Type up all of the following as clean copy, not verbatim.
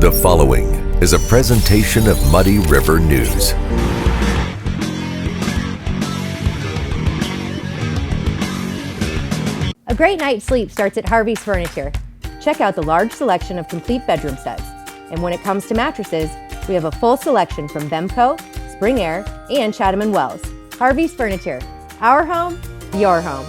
The following is a presentation of Muddy River News. A great night's sleep starts at Harvey's Furniture. Check out the large selection of complete bedroom sets. And when it comes to mattresses, we have a full selection from Bemco, Spring Air, and Chatham & Wells. Harvey's Furniture. Our home, your home.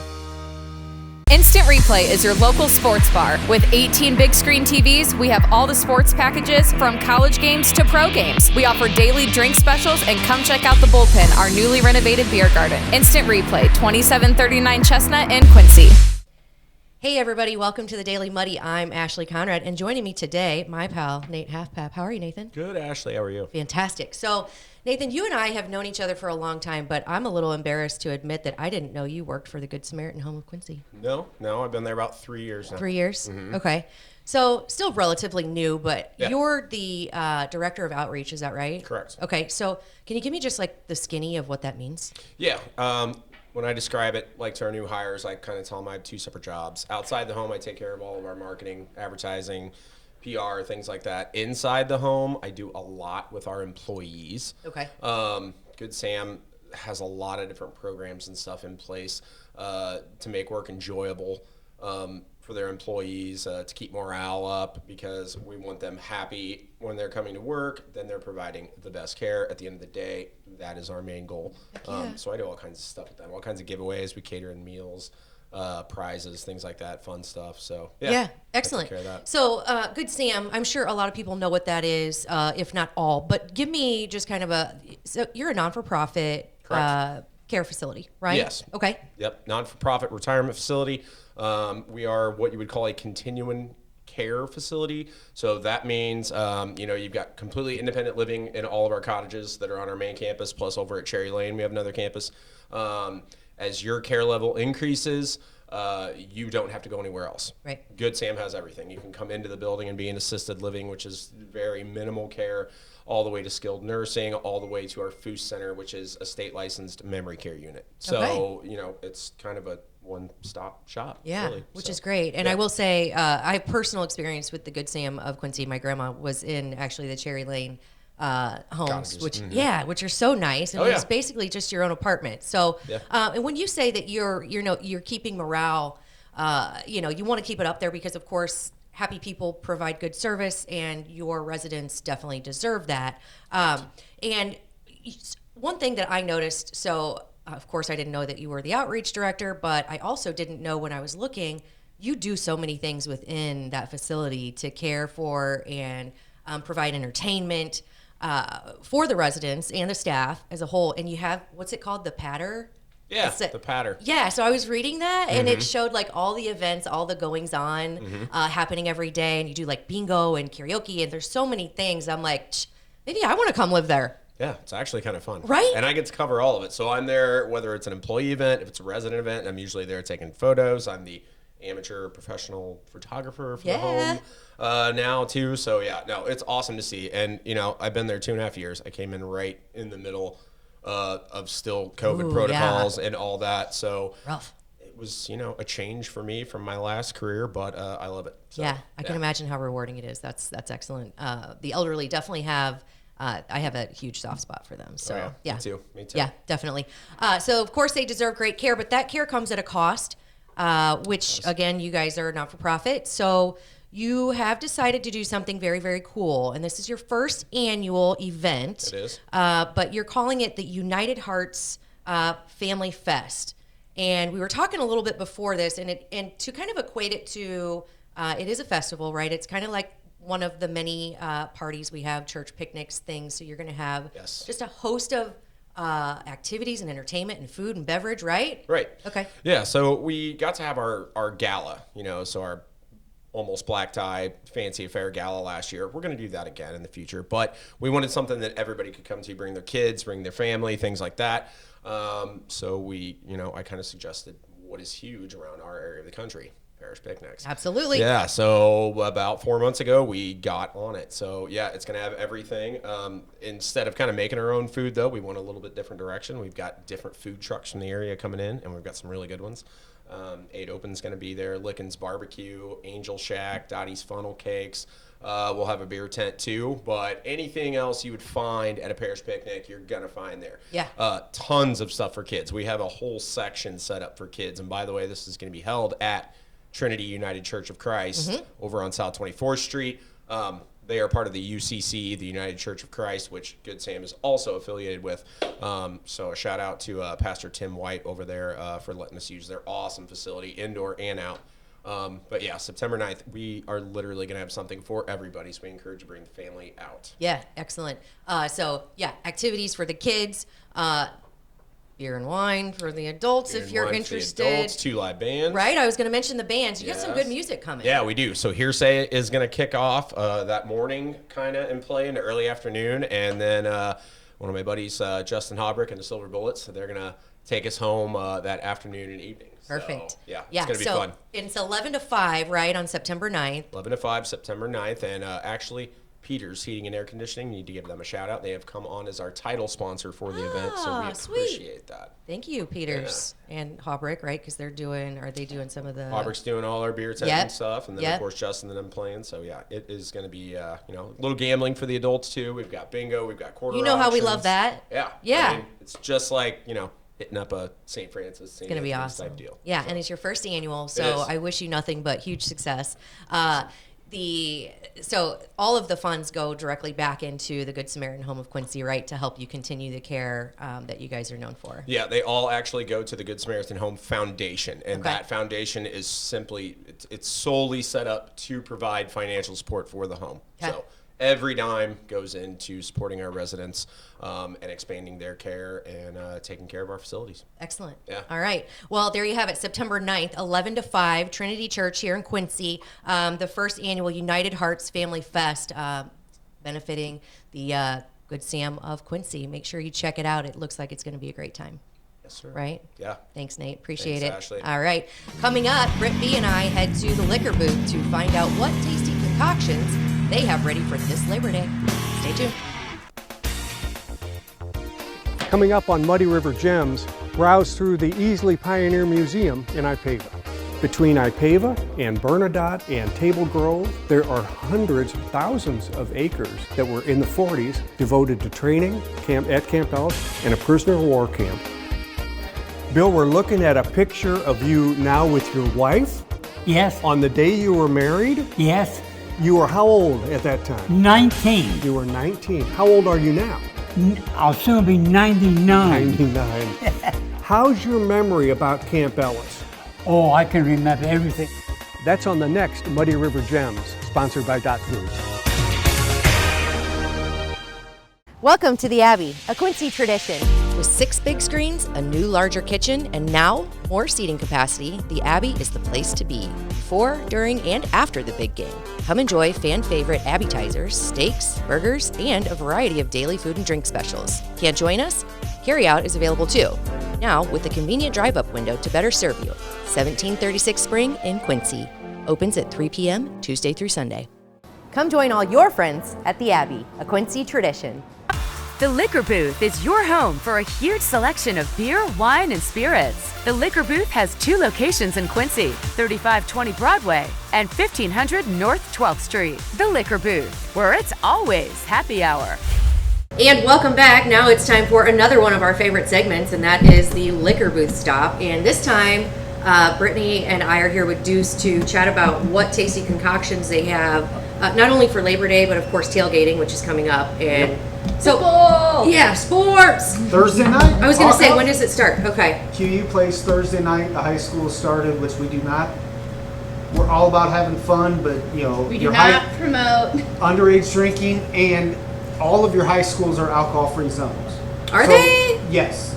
Instant Replay is your local sports bar. With 18 big screen TVs, we have all the sports packages from college games to pro games. We offer daily drink specials, and come check out the Bullpen, our newly renovated beer garden. Instant Replay, 2739 Chestnut in Quincy. Hey everybody, welcome to the Daily Muddy. I'm Ashley Conrad, and joining me today, my pal, Nate Halfpap. How are you, Nathan? Good, Ashley. How are you? Fantastic. So, Nathan, you and I have known each other for a long time, but I'm a little embarrassed to admit that I didn't know you worked for the Good Samaritan Home of Quincy. No, I've been there about 3 years now. 3 years? Mm-hmm. Okay. So, still relatively new, but Yeah. you're the director of outreach, is that right? Correct. Okay, so can you give me just like the skinny of what that means? Yeah. When I describe it, like to our new hires, I kind of tell them I have two separate jobs. Outside the home, I take care of all of our marketing, advertising, PR, things like that. Inside the home, I do a lot with our employees. Okay. Good Sam has a lot of different programs and stuff in place to make work enjoyable for their employees, to keep morale up, because we want them happy when they're coming to work. Then they're providing the best care at the end of the day. That is our main goal. So I do all kinds of stuff with them, all kinds of giveaways. We cater in meals, prizes, things like that, fun stuff. So yeah, excellent. I take care of that. So Good Sam, I'm sure a lot of people know what that is, if not all, but give me just kind of so you're a non-for-profit care facility, right? Yes. Okay. Yep, non-for-profit retirement facility. We are what you would call a continuum care facility. So that means, you've got completely independent living in all of our cottages that are on our main campus, plus over at Cherry Lane, we have another campus. As your care level increases, you don't have to go anywhere else. Right. Good Sam has everything. You can come into the building and be in assisted living, which is very minimal care, all the way to skilled nursing, all the way to our FOOS center, which is a state licensed memory care unit. So, it's kind of a one-stop shop. Yeah, really. which is great. And I will say, I have personal experience with the Good Sam of Quincy. My grandma was in actually the Cherry Lane homes, Cottages. which are so nice, and it's basically just your own apartment. So, and when you say that you're keeping morale, you want to keep it up there because, of course, happy people provide good service, and your residents definitely deserve that. And one thing that I noticed, so. Of course, I didn't know that you were the outreach director, but I also didn't know when I was looking, you do so many things within that facility to care for and provide entertainment for the residents and the staff as a whole. And you have, what's it called, the Patter? Yeah, the Patter. Yeah, so I was reading that, and it showed like all the events, all the goings on happening every day. And you do like bingo and karaoke, and there's so many things. I'm like, maybe I want to come live there. Yeah, it's actually kind of fun. Right? And I get to cover all of it. So I'm there, whether it's an employee event, if it's a resident event, I'm usually there taking photos. I'm the amateur professional photographer for the home now, too. So, it's awesome to see. And, I've been there 2.5 years. I came in right in the middle of still COVID protocols and all that. So rough. It was, a change for me from my last career, but I love it. So, I can imagine how rewarding it is. That's excellent. The elderly definitely have... I have a huge soft spot for them. So, Me too. Yeah, definitely. So, of course, they deserve great care, but that care comes at a cost, which, again, you guys are not-for-profit. So, you have decided to do something very, very cool, and this is your first annual event. It is. But you're calling it the United Hearts Family Fest. And we were talking a little bit before this, and to kind of equate it to, it is a festival, right? It's kind of like one of the many parties we have, church picnics, things. So you're going to have just a host of activities and entertainment and food and beverage, right? Right. Okay. Yeah, so we got to have our gala, so our almost black tie fancy affair gala last year. We're going to do that again in the future, but we wanted something that everybody could come to, bring their kids, bring their family, things like that. So we, I kind of suggested what is huge around our area of the country. Parish picnics. Absolutely. Yeah, so about 4 months ago, we got on it. So, it's going to have everything. Instead of kind of making our own food, though, we went a little bit different direction. We've got different food trucks from the area coming in, and we've got some really good ones. 8 Open's going to be there, Lickin's Barbecue, Angel Shack, Dottie's Funnel Cakes, We'll have a beer tent too, but anything else you would find at a parish picnic, you're going to find there. Yeah. Tons of stuff for kids. We have a whole section set up for kids. And by the way, this is going to be held at Trinity United Church of Christ over on South 24th Street. They are part of the UCC, the United Church of Christ, which Good Sam is also affiliated with. So a shout out to Pastor Tim White over there for letting us use their awesome facility, indoor and out. But yeah, September 9th, we are literally going to have something for everybody. So we encourage you to bring the family out. Yeah, excellent. So yeah, activities for the kids, beer and wine for the adults if you're interested. Adults, 2 live bands. Right, I was going to mention the bands. You got some good music coming. Yeah, we do. So Hearsay is going to kick off that morning kind of and play into early afternoon. And then one of my buddies, Justin Hobrick and the Silver Bullets, so they're going to take us home that afternoon and evening. Perfect. So, yeah, it's going to be fun. It's 11 to 5, right, on September 9th. 11 to 5, September 9th. And actually, Peters Heating and Air Conditioning, need to give them a shout out. They have come on as our title sponsor for the event, so we appreciate that. Thank you, Peters and Hobrick, right? Because are they doing some of the... Hobrick's doing all our beer tent and stuff, and then of course Justin and them playing. So yeah, it is going to be a little gambling for the adults too. We've got bingo, we've got quarter. You know how we love that. Yeah. I mean, it's just like hitting up a St. Francis. It's going to be awesome. Type deal. Yeah, and it's your first annual, so I wish you nothing but huge success. So all of the funds go directly back into the Good Samaritan Home of Quincy, right, to help you continue the care that you guys are known for. Yeah, they all actually go to the Good Samaritan Home Foundation, and that foundation is simply it's solely set up to provide financial support for the home. Okay. So every dime goes into supporting our residents and expanding their care and taking care of our facilities. Excellent. Yeah. All right. Well, there you have it. September 9th, 11 to 5, Trinity Church here in Quincy. The first annual United Hearts Family Fest benefiting the Good Sam of Quincy. Make sure you check it out. It looks like it's going to be a great time. Yes, sir. Right? Yeah. Thanks, Nate. Appreciate it. Ashley. All right. Coming up, Brittany and I head to the liquor booth to find out what tasty concoctions they have ready for this Labor Day. Stay tuned. Coming up on Muddy River Gems, browse through the Easley Pioneer Museum in Ipava. Between Ipava and Bernadotte and Table Grove, there are hundreds of thousands of acres that were in the 40s devoted to training at Camp Ellis and a prisoner of war camp. Bill, we're looking at a picture of you now with your wife. Yes. On the day you were married? Yes. You were how old at that time? 19. You were 19. How old are you now? I'll soon be 99. 99. How's your memory about Camp Ellis? Oh, I can remember everything. That's on the next Muddy River Gems, sponsored by Dot Foods. Welcome to the Abbey, a Quincy tradition. With 6 big screens, a new larger kitchen, and now more seating capacity, the Abbey is the place to be before, during, and after the big game. Come enjoy fan favorite appetizers, steaks, burgers, and a variety of daily food and drink specials. Can't join us? Carryout is available too. Now with a convenient drive-up window to better serve you. 1736 Spring in Quincy. Opens at 3 p.m. Tuesday through Sunday. Come join all your friends at the Abbey, a Quincy tradition. The Liquor Booth is your home for a huge selection of beer, wine, and spirits. The Liquor Booth has 2 locations in Quincy, 3520 Broadway and 1500 North 12th Street. The Liquor Booth, where it's always happy hour. And welcome back. Now it's time for another one of our favorite segments, and that is the Liquor Booth Stop. And this time, Brittany and I are here with Deuce to chat about what tasty concoctions they have, not only for Labor Day, but of course tailgating, which is coming up. And so, yeah, sports. Thursday night. I was going to say, when does it start? Okay. QU plays Thursday night. The high school started, which we do not. We're all about having fun, but we do not promote underage drinking, and all of your high schools are alcohol-free zones. Are they? Yes.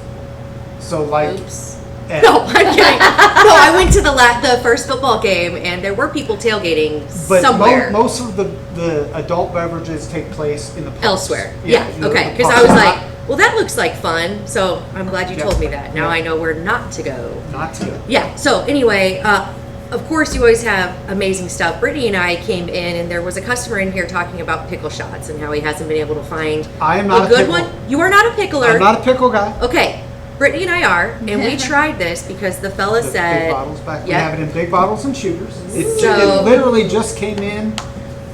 So like. Oops. No, I'm kidding. No, I went to the first football game, and there were people tailgating somewhere. Most of the adult beverages take place in the parks. Elsewhere. Yeah. Okay. Because I was like, well, that looks like fun. So I'm glad you told me that. Now I know where not to go. Not to go. Yeah. So anyway, of course, you always have amazing stuff. Brittany and I came in, and there was a customer in here talking about pickle shots and how he hasn't been able to find a good one. You are not a pickler. I'm not a pickle guy. Okay. Brittany and I are, and we tried this because the fella said... Big bottles back. We have it in big bottles and shooters. It literally just came in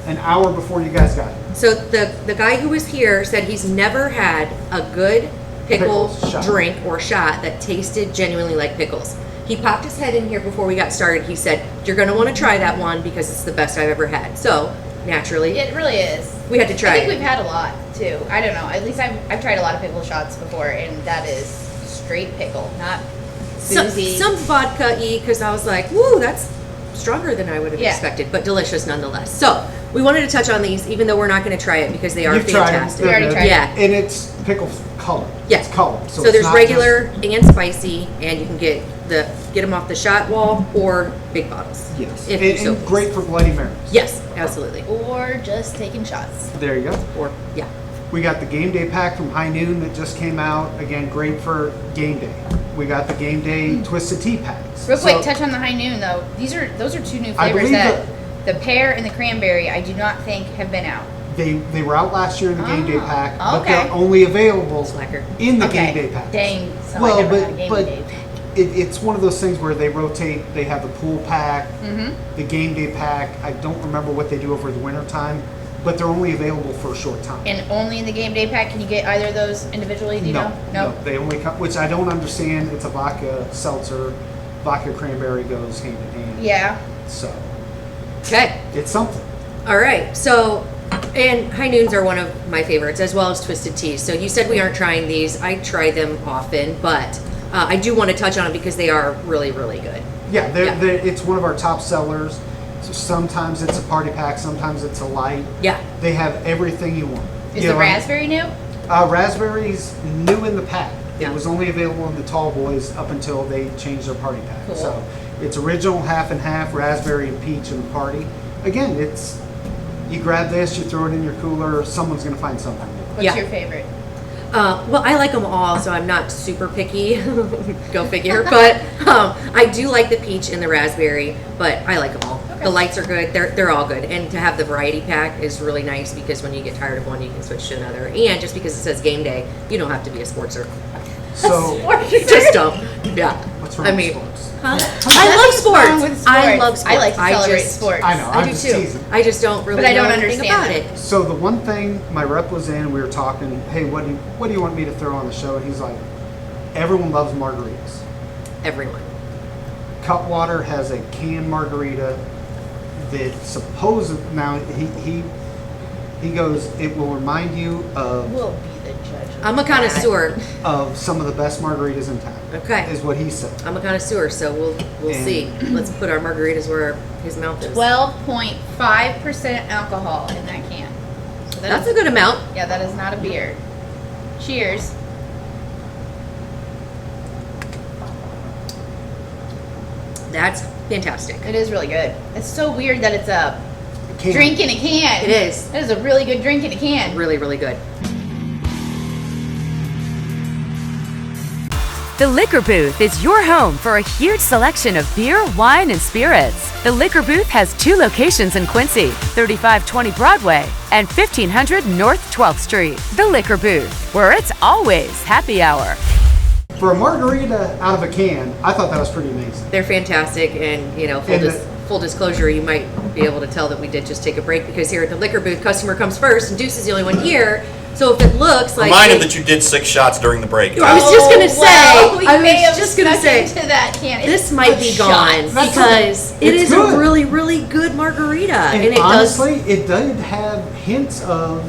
an hour before you guys got it. So the guy who was here said he's never had a good pickle Pickles shot. drink or shot that tasted genuinely like pickles. He popped his head in here before we got started. He said, "You're going to want to try that one because it's the best I've ever had." So naturally, It really is. we had to try I think it. we've had a lot too. I don't know. At least I've tried a lot of pickle shots before, and that is straight pickle, not boozy. Some vodka-y because I was like, "Woo, that's stronger than I would have Yeah. expected," but delicious nonetheless. So we wanted to touch on these, even though we're not going to try it because they are You've tried them. fantastic. We already tried it. Yeah. And it's pickle color. Yes. It's color. So it's there's not regular and spicy, and you can get them off the shot wall or big bottles. Yes. If you And, so and please. great for Bloody Marys. Yes, absolutely. Or just taking shots. There you go. Or yeah. We got the game day pack from High Noon that just came out. Again, great for game day. We got the game day Twisted Tea packs. Real quick, So- touch on the High Noon though. Those are two new I flavors believe that the pear and the cranberry I do not think have been out. They were out last year in the game day Oh, pack, but okay. they're only available Slacker. in the Okay. game day pack. Dang. So Well, I never but- had a game but- day. It's one of those things where they rotate. They have the pool pack, Mm-hmm. the game day pack. I don't remember what they do over the winter time, but they're only available for a short time. And only in the game day pack can you get either of those individually? Do you know? no, they only come, which I don't understand. It's a vodka seltzer, vodka cranberry goes hand in hand. Yeah. So Okay. it's something. All right. So, and High Noons are one of my favorites, as well as Twisted Teas. So you said we aren't trying these. I try them often, but I do want to touch on them because they are really, really good. Yeah, Yeah. it's one of our top sellers. So sometimes it's a party pack, sometimes it's a light. Yeah. They have everything you want. Is You the know, raspberry new? Raspberry's new in the pack. Yeah. It was only available in the tall boys up until they changed their party pack. Cool. So it's original half and half, raspberry and peach in the party. Again, it's you grab this, you throw it in your cooler, someone's gonna find something. What's Yeah. your favorite? Well, I like them all, so I'm not super picky. Go figure. But I do like the peach and the raspberry, but I like them all. Okay. The lights are good. They're all good. And to have the variety pack is really nice because when you get tired of one, you can switch to another. And just because it says game day, you don't have to be a sportser. So You just don't. Yeah. what's wrong I with mean, sports? huh? I love Nothing's wrong with sports. I love sports. I like to celebrate sports. I know, I I'm do just too. teasing. I just don't really But I don't know anything understand about it. it. So the one thing my rep was in, we were talking, hey, what do you want me to throw on the show? And he's like, everyone loves margaritas. Everyone. Cutwater has a canned margarita that now he goes, it will remind you We'll be the judge. of I'm a that. connoisseur. of some of the best margaritas in town. Okay. Is what he said. I'm a connoisseur, so we'll And- see. Let's put our margaritas where his mouth is. 12.5% alcohol in that can. So that That's is- a good amount. Yeah, that is not a beer. Cheers. That's fantastic. It is really good. It's so weird that it's a Can- drink in a can. It is. It is a really good drink in a can. Really, really good. The Liquor Booth is your home for a huge selection of beer, wine, and spirits. The Liquor Booth has 2 locations in Quincy, 3520 Broadway and 1500 North 12th Street. The Liquor Booth, where it's always happy hour. For a margarita out of a can, I thought that was pretty amazing. They're fantastic, and you know, And full disclosure, you might be able to tell that we did just take a break because here at the Liquor Booth, customer comes first, and Deuce is the only one here. So if it looks like Remind him that you did 6 shots during the break. I was just gonna say. Well, we I may have was just gonna snuck say. into that can. It's This might be gone That's because okay. it It's is good. a really, really good margarita, and it honestly, it did have hints of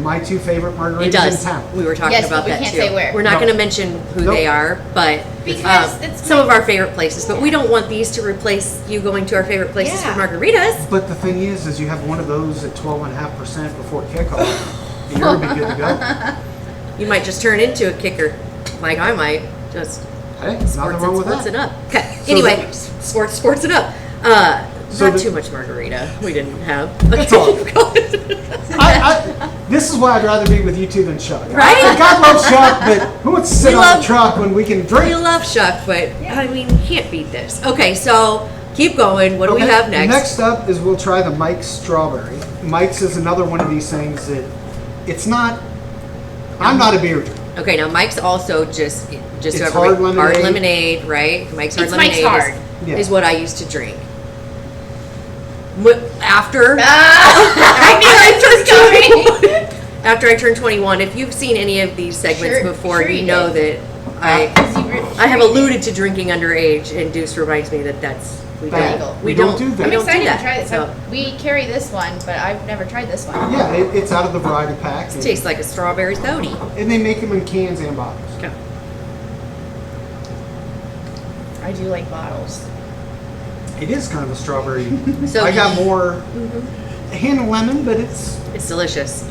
my 2 favorite margaritas It does. in town. We were talking Yes, about but we that can't too. say where. We're not No. going to mention who Nope. they are, but Because it's some of our favorite places. But we don't want these to replace you going to our favorite places Yeah. for margaritas. But the thing is you have one of those at 12.5% before kickoff, and you're gonna be good to go. You might just turn into a kicker, like I might. Just Hey, nothing sports wrong with sports that. it up. Okay. So Anyway, the- sports it up. So Not the- too much margarita. We didn't have. That's all. This is why I'd rather be with you two than Chuck. Right? God loves Chuck, but who wants to sit We on love- the truck when we can We drink? love Chuck, but I mean, you can't beat this. Okay, so keep going. What do we Okay, have next? Next up is we'll try the Mike's Strawberry. Mike's is another one of these things that it's not. I'm not a beer drinker. Okay, now Mike's also just It's so hard everybody- lemonade. hard lemonade, right? Mike's hard It's lemonade Mike's Hard. Yeah. is what I used to drink. After after I turned 21. If you've seen any of these segments before, you know that I have alluded to drinking underage, and Deuce reminds me that that's we don't do that. I'm excited to try this. So. We carry this one, but I've never tried this one. Yeah, it's out of the variety pack. It tastes like a strawberry soda. And they make them in cans and bottles. Okay. I do like bottles. It is kind of a strawberry. So I got more hand of lemon, but it's delicious.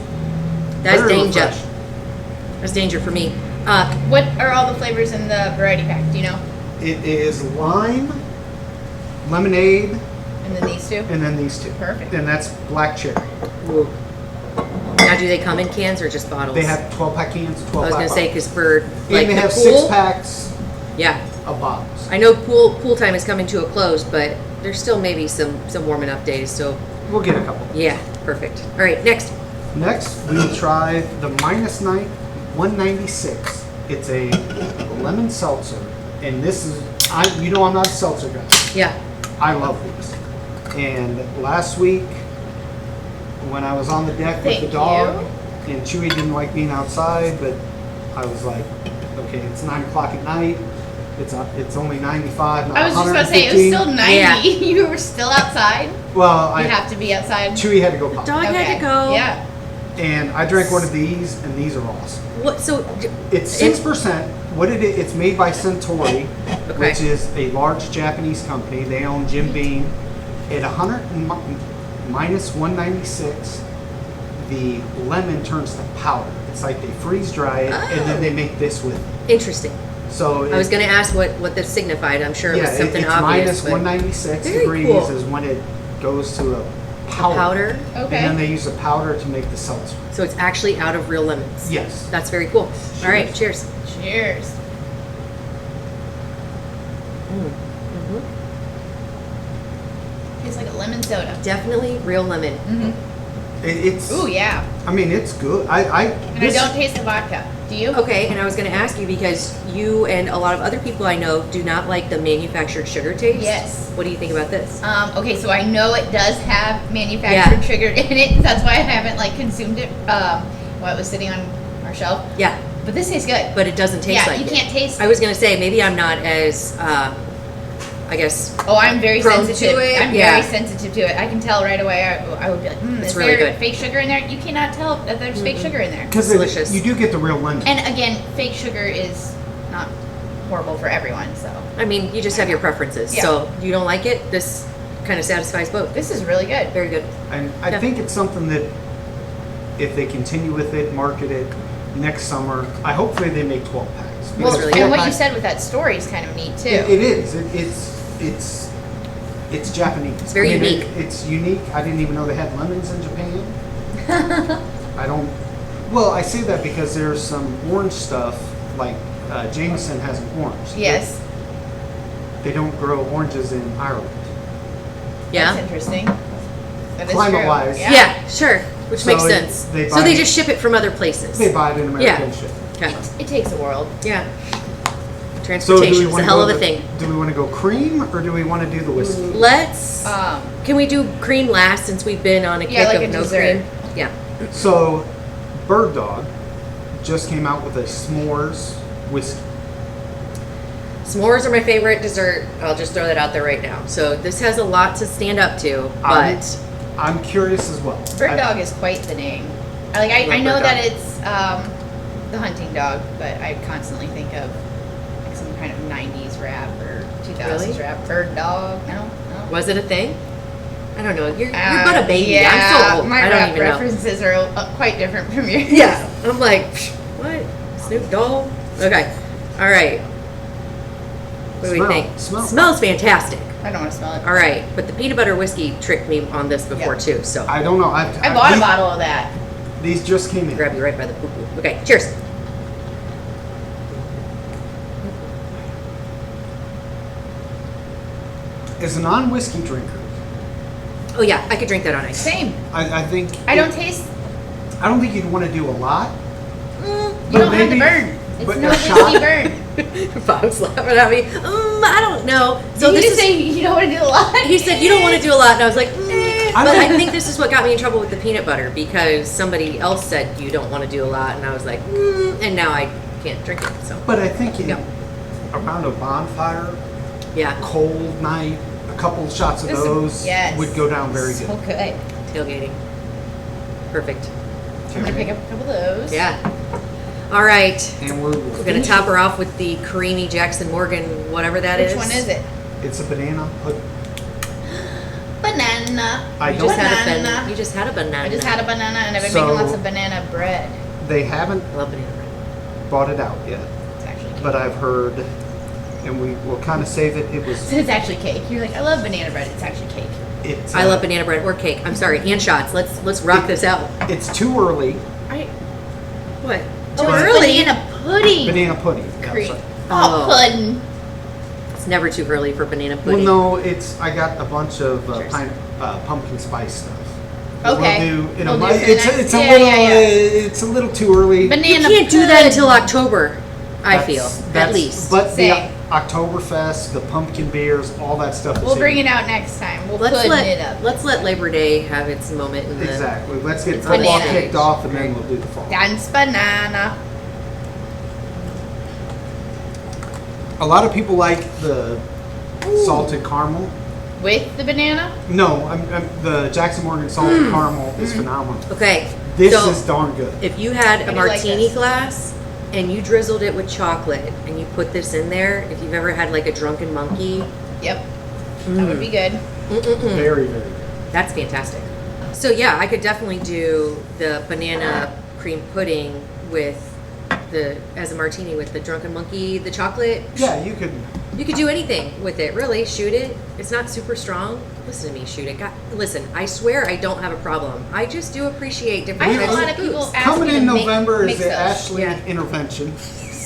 That's danger. Refresh. That's danger for me. What are all the flavors in the variety pack? Do you know? It is lime, lemonade, and then these two. And then these two. Perfect. And that's black cherry. Ooh. Now, do they come in cans or just bottles? They have 12-pack cans. 12 I was gonna say because for like and they have pool, 6 packs. Yeah. Of bottles. I know pool time is coming to a close, but there's still maybe some warming up days. So we'll get a couple. Yeah. Perfect. All right. Next. Next, we'll try the minus 196. It's a lemon seltzer, and this is I'm not a seltzer guy. Yeah. I love these. And last week, when I was on the deck with the dog, and Chewy didn't like being outside, but I was like, okay, it's 9 o'clock at night. It's only 95. Not I was just about to say it was still 90. Yeah. You were still outside. Well, you have to be outside. Chewy had to go pop. Dog had to go. Yeah. And I drank one of these, and these are awesome. What? So it's 6%. What it is? It's made by Suntory, which is a large Japanese company. They own Jim Beam. At minus 196, the lemon turns to powder. It's like they freeze dry it, and then they make this with it. Interesting. So I was going to ask what this signified. I'm sure it was something it's obvious. Minus 196 degrees is when it goes to a powder. Okay. And then they use the powder to make the seltzer. So it's actually out of real lemons. Yes. That's very cool. Cheers. All right, cheers. Cheers. Tastes like a lemon soda. Definitely real lemon. Mm-hmm. It's. Ooh, yeah. I mean, it's good. And I don't taste the vodka. Do you? Okay, and I was going to ask you because you and a lot of other people I know do not like the manufactured sugar taste. Yes. What do you think about this? Okay, so I know it does have manufactured sugar in it. That's why I haven't consumed it while it was sitting on our shelf. Yeah. But this tastes good. But it doesn't taste like it. Yeah, you can't taste it. I was going to say maybe I'm not as I guess. Oh, I'm very sensitive. To it. I'm very sensitive to it. I can tell right away. I would be like, it's is really there good. Fake sugar in there? You cannot tell that there's fake sugar in there. Because delicious. You do get the real lemon. And again, fake sugar is not horrible for everyone. So I mean, you just have your preferences. Yeah. So you don't like it. This kind of satisfies both. This is really good. Very good. And I think it's something that if they continue with it, market it next summer, hopefully they make 12 packs. Well, really and what you said with that story is kind of neat too. It is. It's Japanese. It's very unique. It's unique. I didn't even know they had lemons in Japan. I don't. Well, I say that because there's some orange stuff, like Jameson has an orange. Yes. They don't grow oranges in Ireland. Yeah. That's interesting. That is Climate-wise. true. Yeah, sure. Which makes sense. So they just ship it from other places. They buy it in American and ship. Okay. It takes a world. Yeah. Transportation is a hell of a thing. Do we want to go cream or do we want to do the whiskey? Let's. Can we do cream last since we've been on a kick like of a no dessert. cream? Yeah. So, Bird Dog just came out with a s'mores whiskey. S'mores are my favorite dessert. I'll just throw that out there right now. So this has a lot to stand up to, but I'm curious as well. Bird Dog is quite the name. I know that it's the hunting dog, but I constantly think of some kind of 90s rap or 2000s rap. Bird Dog, no. Was it a thing? I don't know. You're but a baby. Yeah, I'm so old. my I don't rap even references are quite different from yours. Yeah. I'm like, what? Snoop Dogg? Okay. All right. What do we think? Smells fantastic. I don't want to smell it. All right. But the peanut butter whiskey tricked me on this before too. So I don't know. I bought a bottle of that. These just came in. Grab you right by the poo-poo. Okay. Cheers. As a non-whiskey drinker. Oh yeah, I could drink that on ice. Same. I think. I don't taste. I don't think you'd want to do a lot. You don't have to burn. It's no whiskey burn. Bob's laughing at me. I don't know. So Did this you say you don't want to do a lot? He said you don't want to do a lot, and I was like, But I think this is what got me in trouble with the peanut butter, because somebody else said you don't want to do a lot, and I was like, and now I can't drink it. So. But I think around a bonfire, cold night, a couple of shots of those would go down very good. So good. Tailgating. Perfect. I'm gonna pick up a couple of those. Yeah. All right. And we're gonna top her off with the creamy Jackson Morgan, whatever that is. Which one is it? It's a banana pudding. Banana. I You just had a banana. I just had a banana, and I've been making lots of banana bread. They haven't I love banana bread. brought it out yet, It's actually cake. but I've heard, and we will kind of save it. It was. It's actually cake. You're like, I love banana bread. It's actually cake. It's. I love banana bread or cake. I'm sorry, and shots. Let's rock this out. It's too early. What? Oh, Too it's early? banana pudding. Banana pudding. Yeah, Cream. sorry. Oh, pudding. It's never too early for banana Well, pudding. no, I got a bunch of pumpkin spice stuff. Okay. We'll do in a We'll do month. for the It's next- a yeah, little. yeah, yeah. It's a little too early. Banana You can't do that pudding. until October, I feel, at That's- least. But Same. the Oktoberfest, the pumpkin beers, all that stuff. We'll is bring in. it out next time. We'll Let's pudding let it up. let's let Labor Day have its moment in the Exactly. Let's get It's football banana. kicked off, and then we'll do the fall. Dance banana. A lot of people like the salted caramel. With the banana? No, the Jackson Morgan salted caramel is phenomenal. Okay. This so is darn good. if you had a How do you like martini this? glass and you drizzled it with chocolate and you put this in there, if you've ever had like a drunken monkey, Yep. That would be good. Very, very good. that's fantastic. So yeah, I could definitely do the banana cream pudding with as a martini with the drunken monkey, the chocolate. Yeah, you could. You could do anything with it, really. Shoot it. It's not super strong. Listen to me, shoot it. Listen, I swear I don't have a problem. I just do appreciate different I have types a lot of foods. people ask Coming me in to November mix is the those. Ashley Yeah. intervention.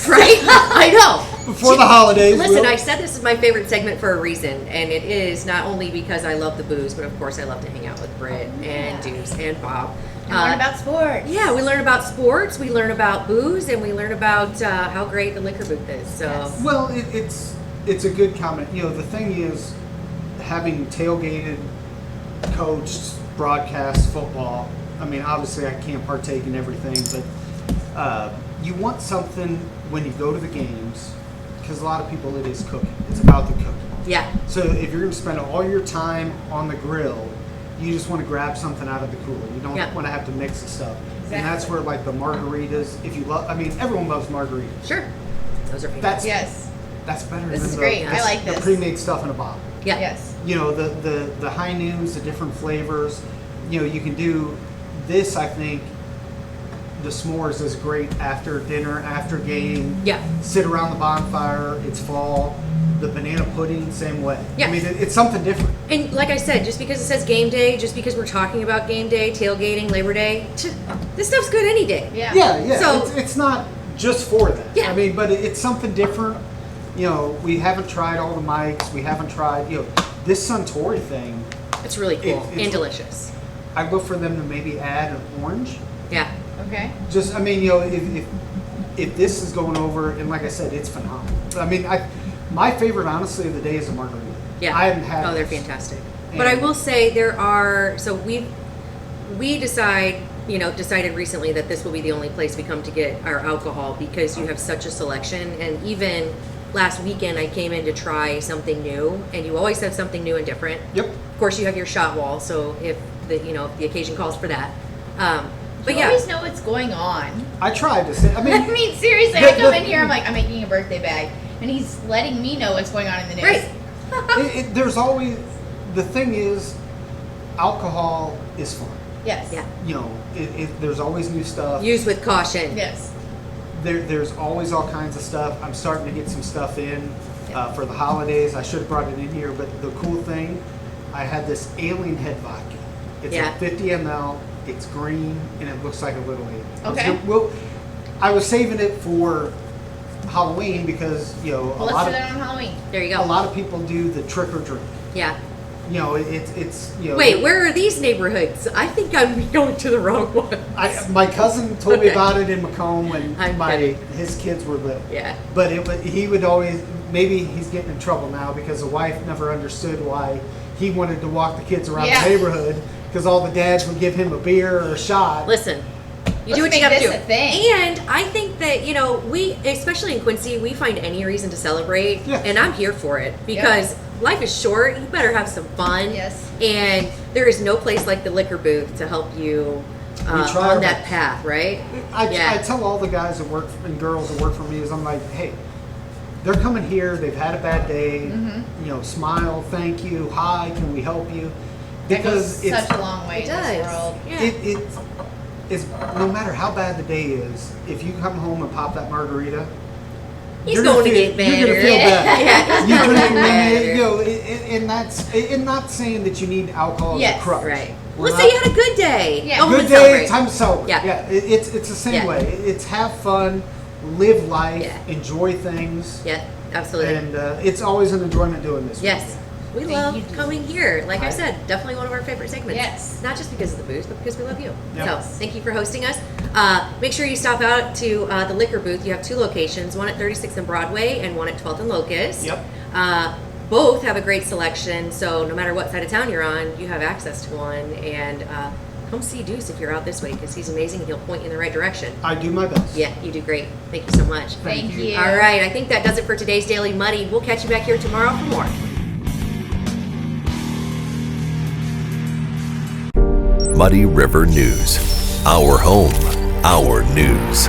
Right? I know. Before the holidays. Listen, we'll- I said this is my favorite segment for a reason, and it is not only because I love the booze, but of course I love to hang out with Britt and Deuce and Bob. And learn about sports. Yeah, we learn about sports, we learn about booze, and we learn about how great the liquor booth is. So, Well, it's a good comment. You know, the thing is, having tailgated, coached, broadcast football. I mean, obviously, I can't partake in everything, but you want something when you go to the games, because a lot of people, it is cooking. It's about the cooking. yeah. So if you're going to spend all your time on the grill, you just want to grab something out of the cooler. You don't want to have to mix the stuff. Exactly. And that's where, like, the margaritas, if you love, I mean, everyone loves margaritas. Sure. Those are fantastic. Yes. That's better This than is great. I like the this. pre-made stuff in a bottle. Yeah. Yes. You know, the high noons, the different flavors. You know, you can do this, I think, the s'mores is great after dinner, after game. Yeah. Sit around the bonfire, it's fall. The banana pudding, same way. Yeah. I mean, it's something different. And like I said, just because it says game day, just because we're talking about game day, tailgating, Labor Day, this stuff's good any day. Yeah. Yeah. So- it's not just for that. Yeah. I mean, but it's something different. You know, we haven't tried all the mics. We haven't tried, you know, this Suntory thing. It's really cool it's- and delicious. I'd look for them to maybe add an orange. Yeah. Okay. Just, I mean, you know, if this is going over, and like I said, it's phenomenal. I mean, my favorite, honestly, of the day is a margarita. Yeah. I haven't had. Oh, they're this. fantastic. But I will say there are. So we decided recently that this will be the only place we come to get our alcohol because you have such a selection. And even last weekend, I came in to try something new, and you always have something new and different. Yep. Of course, you have your shot wall. So if the occasion calls for that. But You yeah. always know what's going on. I tried to say. I mean, I mean, seriously, I come in here, I'm like, I'm making a birthday bag, and he's letting me know what's going on in the news. Right. there's always, the thing is, alcohol is fun. Yes. Yeah. You know, there's always new stuff. Use with caution. Yes. There's always all kinds of stuff. I'm starting to get some stuff in for the holidays. I should have brought it in here, but the cool thing, I had this alien head vodka. It's Yeah. a 50 ml. It's green and it looks like a little alien. Okay. I was saving it for Halloween because Well, let's do that on Halloween. There you a go. lot of people do the trick or treat. Yeah. You know, it's you know. Wait, where are these neighborhoods? I think I'm going to the wrong one. My cousin told me Okay. about it in Macomb when I'm kidding. his kids were little. Yeah. But he would always, maybe he's getting in trouble now because the wife never understood why he wanted to walk the kids around Yeah. the neighborhood because all the dads would give him a beer or a shot. Listen, you do what Let's you gotta make do. this a thing. And I think that, we, especially in Quincy, we find any reason to celebrate. Yeah. And I'm here for it because life is short. You better have some fun. Yes. And there is no place like the liquor booth to help you try on our that best. path, right? I tell all the guys that work and girls that work for me is I'm like, hey, they're coming here. They've had a bad day. Smile, thank you, hi, can we help you? Because That goes such a long way It in this does. world. Yeah. it's no matter how bad the day is, if you come home and pop that margarita, He's you're going gonna to feel, get better. You're gonna feel better. Yeah, he's You going to drink get lemonade, better. and that's and not saying that you need alcohol as Yes, a crutch. Right. We're Let's say you had a good day. Yeah. Go home good and day, celebrate. time to celebrate. Yeah. It's the same Yeah. way. It's have fun, live life, Yeah. enjoy things, Yeah, absolutely. and it's always an enjoyment doing this. Yes. We Thank love you. coming here. Like I said, definitely one of our favorite segments. Yes. Not just because of the booze, but because we love you. Yep. So thank you for hosting us. Make sure you stop out to the liquor booth. You have 2 locations, one at 36th and Broadway and one at 12th and Locust. Yep. Both have a great selection, so no matter what side of town you're on, you have access to one. And come see Deuce if you're out this way because he's amazing and he'll point you in the right direction. I do my best. Yeah, you do great. Thank you so much. Thank you. All right, I think that does it for today's Daily Muddy. We'll catch you back here tomorrow for more. Muddy River News. Our home, our news.